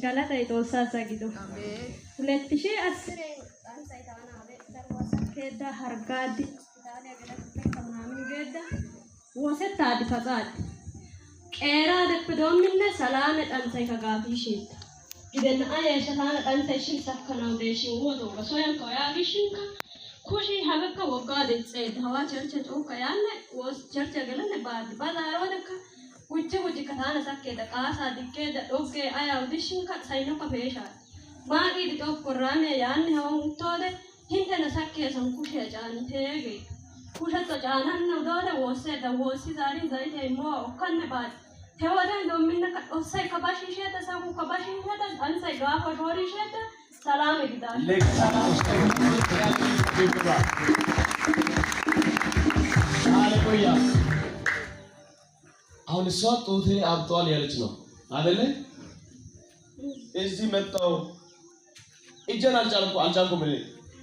galata itoosaa sagido. Amen. 2010 keda hargaadi daanee galata kamaami geda wosettaadi faxaadi. Qeeraa deppidoomminne salaame dhansay kagaafisheetta. Gidenna ayeesha taana dhansay shin sakkanaa deeshin woodooga soyan koyaafishinka kushi habekka woggaade tseed hawaa cherche cuukka yaanne wos cherche gelenne baadi badaaroodekka wujje wujjikka taana sakkeeda qaasaa dikkeeda dhoggee ayaa udishinka saynokka peeshaati. Maaqiidi tokkorraamee yaanne hawan uttoode hintena sakkeesan kushiya caaniteegee. Kushatto caananne udoode woosseedda woossi zaarin zayitee immoo okkanne baadi. Tewadan dominna osay kabashisheta sabu kabashisheta ansay gaafa doorisheta salaame gidaa. ሃሌሉያ አሁን እሷ ጡቴ አብጧል ያለች ነው አይደለ? እዚህ መጣው እጄን አልጫንኩም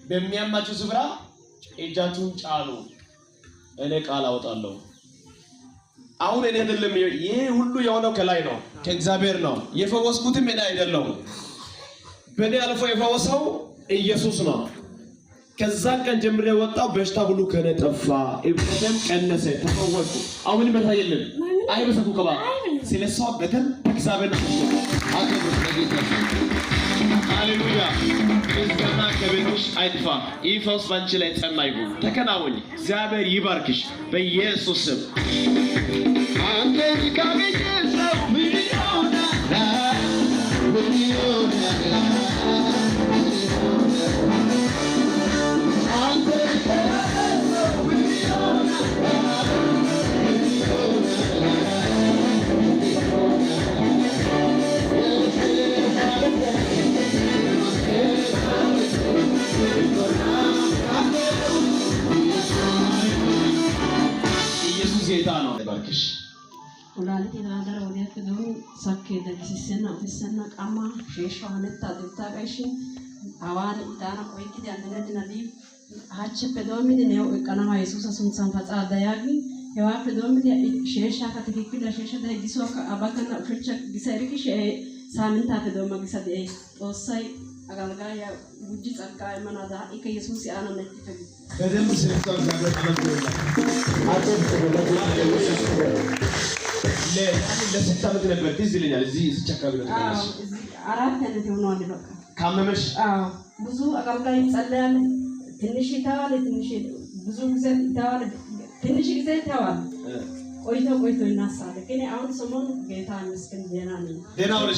በሚያማችሁ ስፍራ እጃችሁን ጫኑ እኔ ቃል አወጣለሁ። አሁን እኔ አይደለም ይሄ ሁሉ የሆነው ከላይ ነው ከእግዚአብሔር ነው። የፈወስኩትም እኔ አይደለም በእኔ አልፎ የፈወሰው ኢየሱስ ነው። ከዛ ቀን ጀምሬ ወጣው በሽታ ሁሉ ከኔ ጠፋ፣ እብደም ቀነሰ፣ ተፈወስኩ። አሁን ይመታየልን አይበሰኩ ከባ ስለሷ በተን እግዚአብሔር ነው አከብሩ ለጌታ። ሃሌሉያ እስከና ከቤትሽ አይጥፋ። ኢየሱስ ባንቺ ላይ ጸና ይሁን። ተከናወኝ። እግዚአብሔር ይባርክሽ በኢየሱስ ስም። አንተ ካገኘው ምን ይሆናል? ምን ይሆናል? አንተ ካገኘው ምን ይሆናል? ኢየሱስ ጌታ ነው። ባርክሽ Ulaalti naadara walitti doon sakkee dalisisenna ofissenna qama sheeshwaanetta adultaa qayshin hawaan idaana qoyikiti andanatti nabii hachippe doomiti ne qanama yesuusa suntsan faxaada yaagi hewaappe doomiti sheeshaa ka tikikkila sheesha dahisoo ka abakanna ushachcha gisa erigi shee saamintaappe dooma gisa de'ee xoossay agalgaaya gujji tsaggaa imanaada ha'ikke yesuusi aanannetti fegi በደንብ ስለታው እግዚአብሔር ለስንት ዓመት ነበር ትዝ ይለኛል እዚህ አካባቢ ነው ተቀመጥሽ? አራት ዓመት ሆኗል። በቃ ካመመሽ? ብዙ አገልጋይ ጸለያል። ትንሽ ይተዋል፣ ትንሽ ብዙ ጊዜ ይተዋል፣ ትንሽ ጊዜ ይተዋል። ቆይቶ ይናሳል። ግን አሁን ሰሞኑን ጌታ ይመስገን ደህና ነኝ። ደህና ሆነሽ